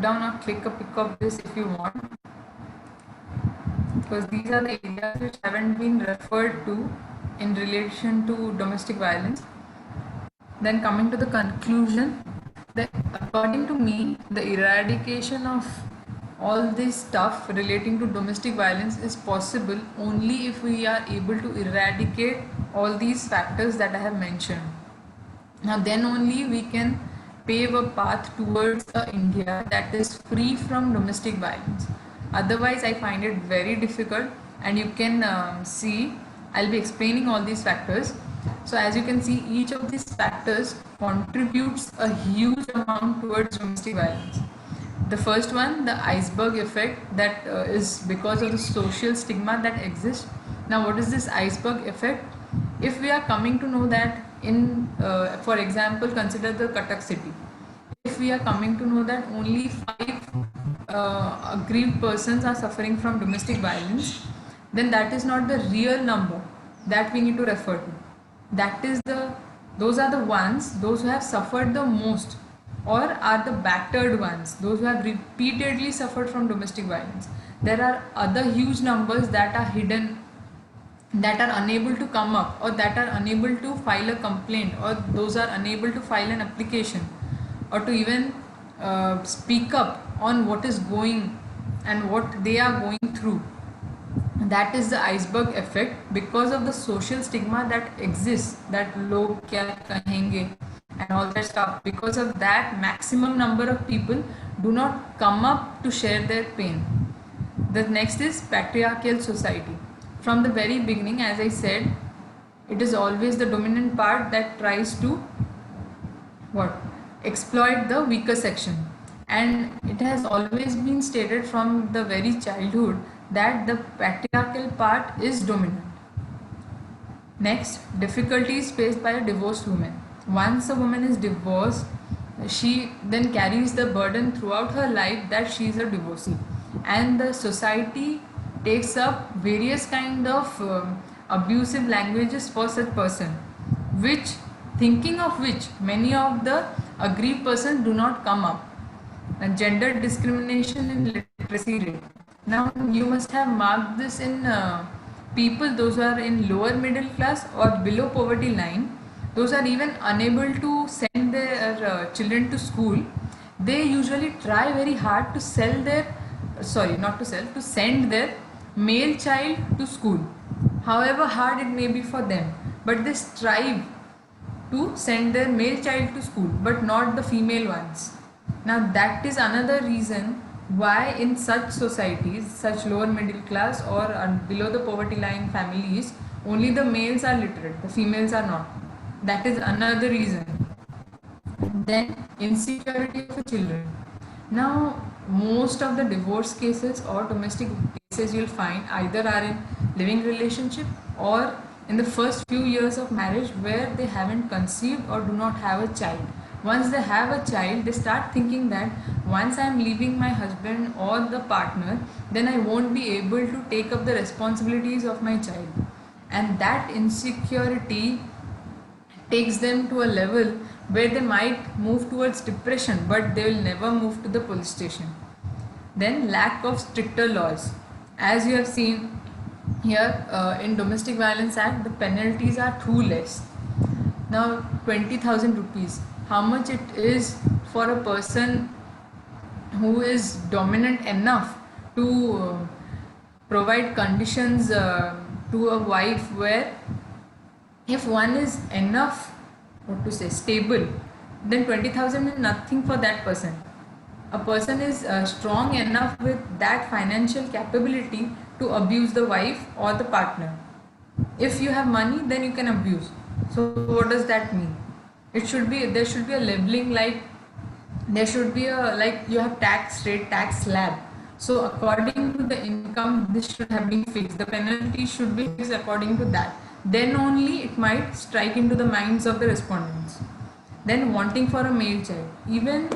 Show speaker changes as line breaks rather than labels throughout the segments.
down or click a pic of this if you want, because these are the areas which haven't been referred to in relation to domestic violence. Then coming to the conclusion, that according to me, the eradication of all this stuff relating to domestic violence is possible only if we are able to eradicate all these factors that I have mentioned. Now then only we can pave a path towards a India that is free from domestic violence. Otherwise I find it very difficult, and you can see I'll be explaining all these factors. So as you can see, each of these factors contributes a huge amount towards domestic violence. The first one, the iceberg effect, that is because of the social stigma that exists. Now what is this iceberg effect? If we are coming to know that in for example, consider the Cuttack city. If we are coming to know that only 5 aggrieved persons are suffering from domestic violence, then that is not the real number that we need to refer to. That is those are the ones, those who have suffered the most, or are the battered ones, those who have repeatedly suffered from domestic violence. There are other huge numbers that are hidden, that are unable to come up, or that are unable to file a complaint, or those are unable to file an application, or to even speak up on what is going and what they are going through. That is the iceberg effect, because of the social stigma that exists, that log kya kahenge and all that stuff. Because of that, maximum number of people do not come up to share their pain. The next is patriarchal society. From the very beginning, as I said, it is always the dominant part that tries to exploit the weaker section, and it has always been stated from the very childhood that the patriarchal part is dominant. Next, difficulties faced by a divorced woman. Once a woman is divorced, she then carries the burden throughout her life that she is a divorcee, and the society takes up various kind of abusive languages for such person, which thinking of which many of the aggrieved persons do not come up. And gender discrimination in literacy rate. Now you must have marked this in people, those who are in lower middle class or below poverty line, those are even unable to send their children to school. They usually try very hard to send their male child to school, however hard it may be for them, but they strive to send their male child to school, but not the female ones. Now that is another reason why in such societies, such lower middle class or below the poverty line families, only the males are literate, the females are not. That is another reason. Then insecurity of the children. Now most of the divorce cases or domestic cases you'll find either are in living relationship or in the first few years of marriage, where they haven't conceived or do not have a child. Once they have a child, they start thinking that once I am leaving my husband or the partner, then I won't be able to take up the responsibilities of my child, and that insecurity takes them to a level where they might move towards depression, but they will never move to the police station. Then lack of stricter laws. As you have seen here in Domestic Violence Act, the penalties are too less. Now 20,000 rupees, how much it is for a person who is dominant enough to provide conditions to a wife where if one is enough stable, then 20,000 is nothing for that person. A person is strong enough with that financial capability to abuse the wife or the partner. If you have money, then you can abuse. So what does that mean? There should be a leveling, like there should be a, like you have tax rate, tax slab. So according to the income, this should have been fixed. The penalty should be fixed according to that. Then only it might strike into the minds of the respondents. Then wanting for a male child. Even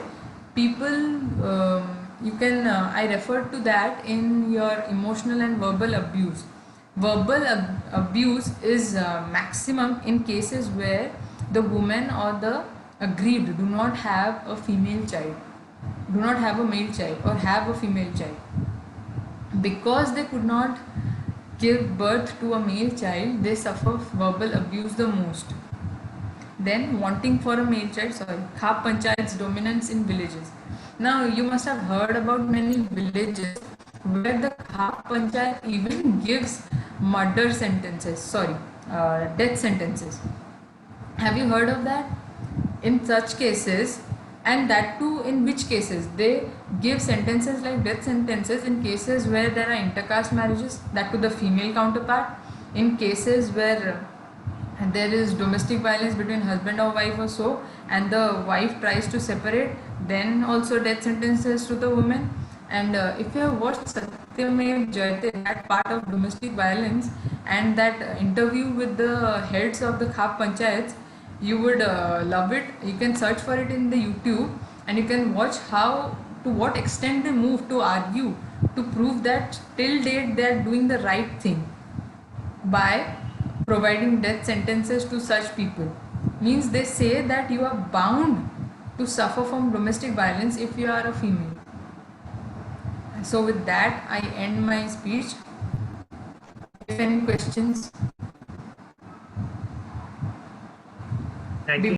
people, you can, I referred to that in your emotional and verbal abuse. Verbal abuse is maximum in cases where the woman or the aggrieved do not have a female child. do not have a male child or have a female child, because they could not give birth to a male child, they suffer verbal abuse the most. Then wanting for a male child, Khap Panchayat's dominance in villages. Now you must have heard about many villages where the Khap Panchayat even gives death sentences. Have you heard of that? In such cases, and that too in which cases they give sentences like death sentences in cases where there are intercaste marriages, that to the female counterpart, in cases where there is domestic violence between husband or wife or so, and the wife tries to separate, then also death sentences to the woman. And if you have watched Satyamev Jayate, that part of domestic violence, and that interview with the heads of the Khap Panchayats, you would love it. You can search for it in the YouTube, and you can watch how, to what extent they move to argue to prove that till date they are doing the right thing by providing death sentences to such people. Means they say that you are bound to suffer from domestic violence if you are a female. So with that, I end my speech. If any questions.
Thank you.